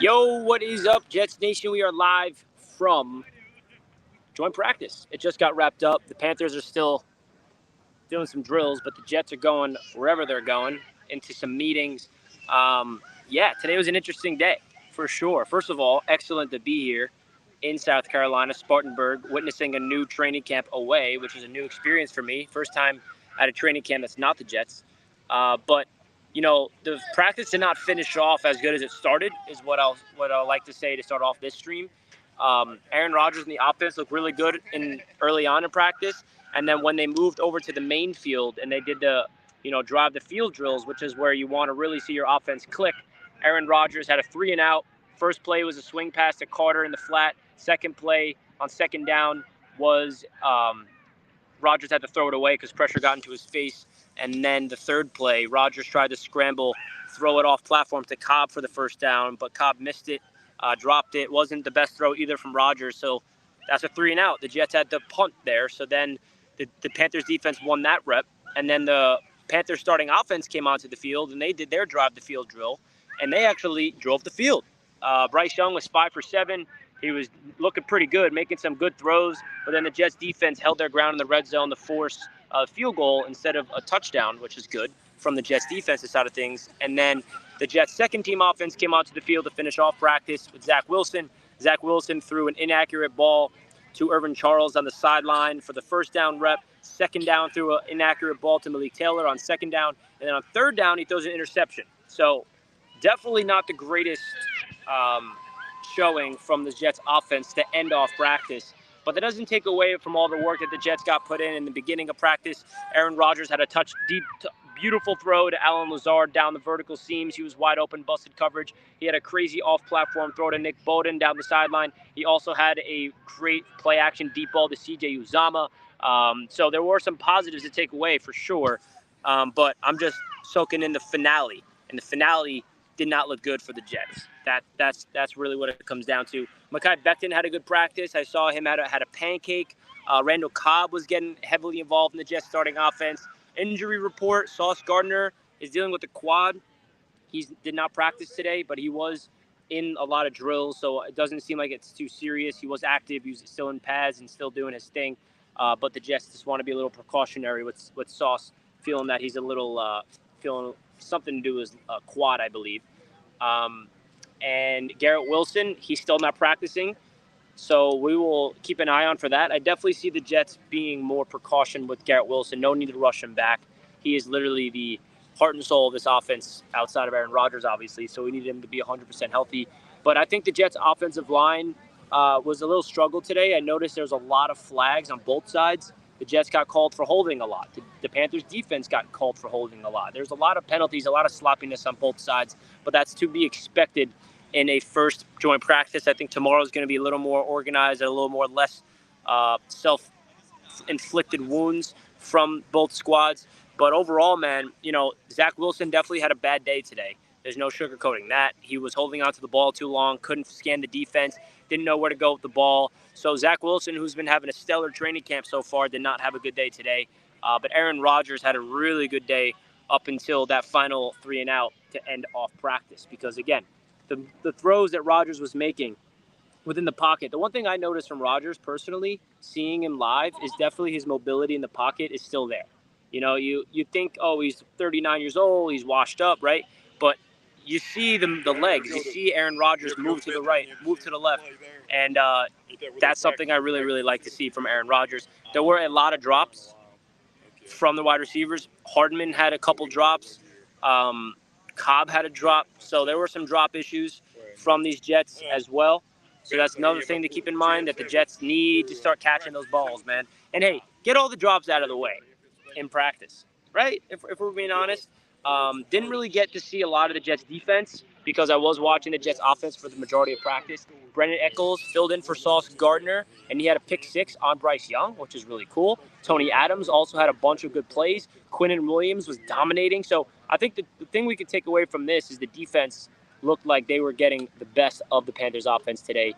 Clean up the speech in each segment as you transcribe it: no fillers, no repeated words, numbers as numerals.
Yo, what is up, Jets Nation? We are live from joint practice. It just got wrapped up. The Panthers are still doing some drills, but the Jets are going wherever they're going, into some meetings. Today was an interesting day, for sure. First of all, excellent to be here in South Carolina, Spartanburg, witnessing a new training camp away, which is a new experience for me. First time at a training camp that's not the Jets. The practice did not finish off as good as it started, is what I'll like to say to start off this stream. Aaron Rodgers and the offense looked really good early on in practice, and then when they moved over to the main field and they did the drive the field drills, which is where you want to really see your offense click. Aaron Rodgers had a 3-and-out. First play was a swing pass to Carter in the flat. Second play on second down was Rodgers had to throw it away because pressure got into his face. And then the third play, Rodgers tried to scramble, throw it off platform to Cobb for the first down, but Cobb missed it, dropped it. Wasn't the best throw either from Rodgers, so that's a 3-and-out. The Jets had to punt there, so then the Panthers defense won that rep. And then the Panthers starting offense came onto the field, and they did their drive the field drill, and they actually drove the field. Bryce Young was 5 for 7. He was looking pretty good, making some good throws, but then the Jets defense held their ground in the red zone to force a field goal instead of a touchdown, which is good from the Jets defensive side of things. And then the Jets second team offense came onto the field to finish off practice with Zach Wilson. Zach Wilson threw an inaccurate ball to Irvin Charles on the sideline for the first down rep. Second down, threw an inaccurate ball to Malik Taylor on second down. And then on third down, he throws an interception. So definitely not the greatest showing from the Jets offense to end off practice. But that doesn't take away from all the work that the Jets got put in the beginning of practice. Aaron Rodgers had a beautiful throw to Allen Lazard down the vertical seams. He was wide open, busted coverage. He had a crazy off-platform throw to Nick Bowden down the sideline. He also had a great play-action deep ball to C.J. Uzomah. So there were some positives to take away for sure. But I'm just soaking in the finale. And the finale did not look good for the Jets. That's really what it comes down to. Mekhi Becton had a good practice. I saw him had a pancake. Randall Cobb was getting heavily involved in the Jets starting offense. Injury report, Sauce Gardner is dealing with the quad. He did not practice today, but he was in a lot of drills, so it doesn't seem like it's too serious. He was active. He was still in pads and still doing his thing. But the Jets just want to be a little precautionary with Sauce, feeling that he's a little feeling something to do with his quad, I believe. And Garrett Wilson, he's still not practicing, so we will keep an eye on for that. I definitely see the Jets being more precaution with Garrett Wilson. No need to rush him back. He is literally the heart and soul of this offense outside of Aaron Rodgers, obviously, so we need him to be 100% healthy. But I think the Jets' offensive line was a little struggle today. I noticed there's a lot of flags on both sides. The Jets got called for holding a lot. The Panthers' defense got called for holding a lot. There's a lot of penalties, a lot of sloppiness on both sides, but that's to be expected in a first joint practice. I think tomorrow is going to be a little more organized and a little more less self-inflicted wounds from both squads. But overall, man, Zach Wilson definitely had a bad day today. There's no sugarcoating that. He was holding onto the ball too long, couldn't scan the defense, didn't know where to go with the ball. So Zach Wilson, who's been having a stellar training camp so far, did not have a good day today. But Aaron Rodgers had a really good day up until that final 3-and-out to end off practice. Because, again, the throws that Rodgers was making within the pocket. The one thing I noticed from Rodgers personally, seeing him live, is definitely his mobility in the pocket is still there. You think, oh, he's 39 years old, he's washed up, right? But you see the legs. You see Aaron Rodgers move to the right, move to the left. And that's something I really, really like to see from Aaron Rodgers. There were a lot of drops from the wide receivers. Hardman had a couple drops. Cobb had a drop. So there were some drop issues from these Jets as well. So that's another thing to keep in mind, that the Jets need to start catching those balls, man. And, hey, get all the drops out of the way in practice, right? If we're being honest. Didn't really get to see a lot of the Jets defense because I was watching the Jets offense for the majority of practice. Brendan Eccles filled in for Sauce Gardner, and he had a pick 6 on Bryce Young, which is really cool. Tony Adams also had a bunch of good plays. Quinnen Williams was dominating. So I think the thing we could take away from this is the defense looked like they were getting the best of the Panthers offense today,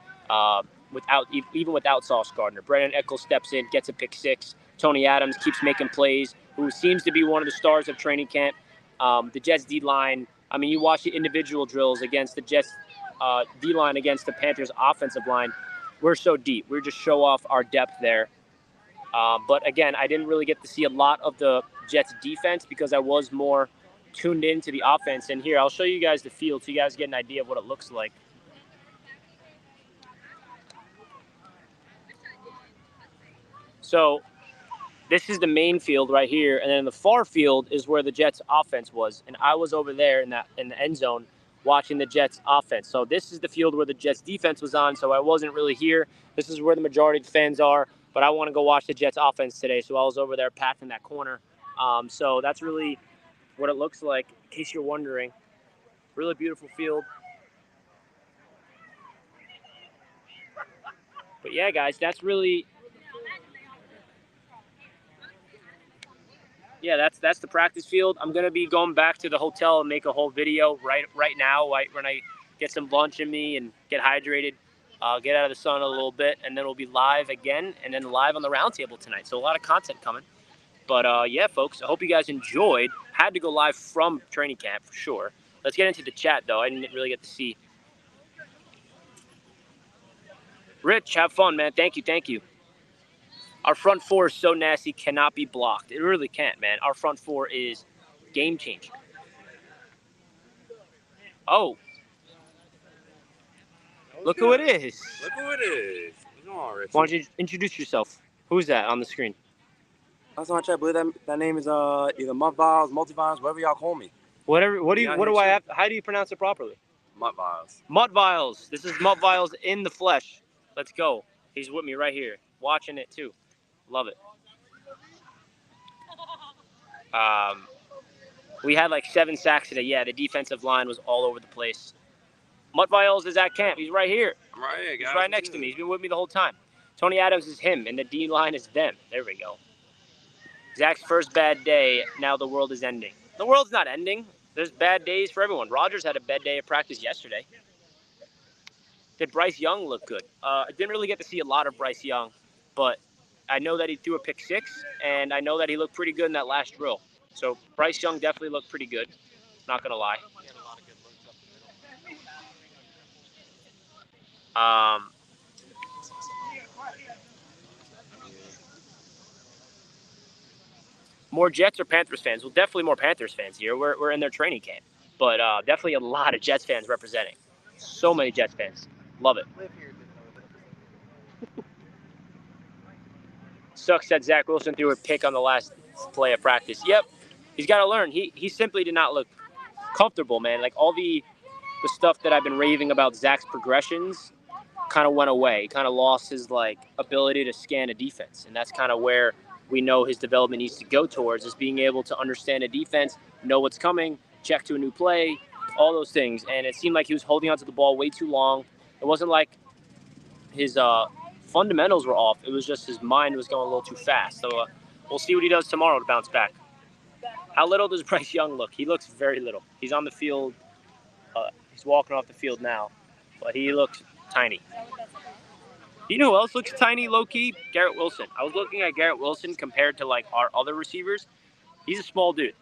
even without Sauce Gardner. Brendan Eccles steps in, gets a pick 6. Tony Adams keeps making plays, who seems to be one of the stars of training camp. The Jets D-line, I mean, you watch the individual drills against the Jets D-line against the Panthers offensive line. We're so deep. We just show off our depth there. But again, I didn't really get to see a lot of the Jets defense because I was more tuned into the offense. And here, I'll show you guys the field so you guys get an idea of what it looks like. So this is the main field right here, and then the far field is where the Jets offense was. And I was over there in the end zone watching the Jets offense. So this is the field where the Jets defense was on, so I wasn't really here. This is where the majority of the fans are, but I want to go watch the Jets offense today, so I was over there packed in that corner. So that's really what it looks like, in case you're wondering. Really beautiful field. But yeah, guys, that's really... Yeah, that's the practice field. I'm gonna be going back to the hotel and make a whole video right now, when I get some lunch in me and get hydrated, get out of the sun a little bit, and then we'll be live again, and then live on the roundtable tonight. So a lot of content coming. But yeah, folks, I hope you guys enjoyed. Had to go live from training camp for sure. Let's get into the chat though. I didn't really get to see. Rich, have fun, man. Thank you. Our front four is so nasty, cannot be blocked. It really can't, man. Our front four is game changer. Oh. Look who it is. Look who it is. What's going on, Richie? Why don't you introduce yourself? Who's that on the screen? I was on chat, I believe that name is either Mudviles, Multiviles, whatever y'all call me. What do I have? How do you pronounce it properly? Mudviles. Mudviles. This is Mudviles in the flesh. Let's go. He's with me right here, watching it too. Love it. We had like 7 sacks today. Yeah, the defensive line was all over the place. Mudviles is at camp. He's right here. I'm right here, guys. He's right next to me. He's been with me the whole time. Tony Adams is him, and the D line is them. There we go. Zach's first bad day. Now the world is ending. The world's not ending. There's bad days for everyone. Rodgers had a bad day of practice yesterday. Did Bryce Young look good? I didn't really get to see a lot of Bryce Young, but I know that he threw a pick 6, and I know that he looked pretty good in that last drill. So Bryce Young definitely looked pretty good. Not gonna lie. More Jets or Panthers fans? Well, definitely more Panthers fans here. We're in their training camp, but definitely a lot of Jets fans representing. So many Jets fans. Love it. Sucks that Zach Wilson threw a pick on the last play of practice. Yep, he's got to learn. He simply did not look comfortable, man. Like all the stuff that I've been raving about Zach's progressions kind of went away. He kind of lost his ability to scan a defense, and that's kind of where we know his development needs to go towards, is being able to understand a defense, know what's coming, check to a new play, all those things. And it seemed like he was holding onto the ball way too long. It wasn't like his fundamentals were off. It was just his mind was going a little too fast. So we'll see what he does tomorrow to bounce back. How little does Bryce Young look? He looks very little. He's on the field. He's walking off the field now, but he looks tiny. You know who else looks tiny, low-key? Garrett Wilson. I was looking at Garrett Wilson compared to our other receivers. He's a small dude,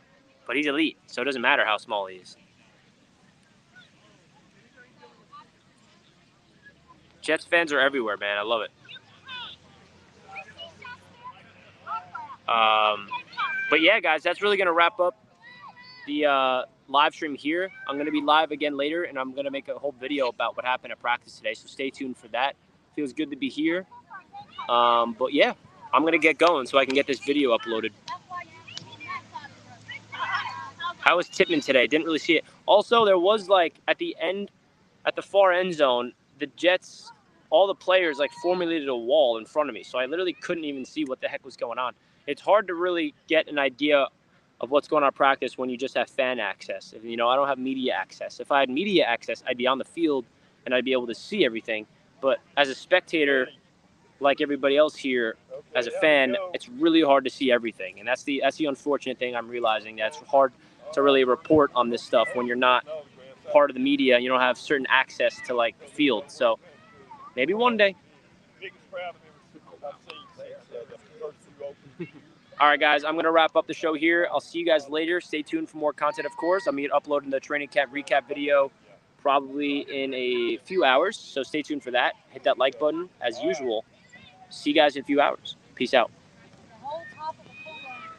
but he's elite, so it doesn't matter how small he is. Jets fans are everywhere, man. I love it. But yeah, guys, that's really gonna wrap up the live stream here. I'm gonna be live again later, and I'm gonna make a whole video about what happened at practice today. So stay tuned for that. Feels good to be here. But yeah, I'm gonna get going so I can get this video uploaded. How was Tippmann today? Didn't really see it. Also, there was at the far end zone, the Jets, all the players formulated a wall in front of me. So I literally couldn't even see what the heck was going on. It's hard to really get an idea of what's going on in practice when you just have fan access. I don't have media access. If I had media access, I'd be on the field and I'd be able to see everything. But as a spectator, like everybody else here, as a fan, it's really hard to see everything. And that's the unfortunate thing I'm realizing. That it's hard to really report on this stuff when you're not part of the media and you don't have certain access to the field. So maybe one day. All right, guys, I'm going to wrap up the show here. I'll see you guys later. Stay tuned for more content, of course. I'm going to be uploading the training camp recap video probably in a few hours. So stay tuned for that. Hit that like button as usual. See you guys in a few hours. Peace out.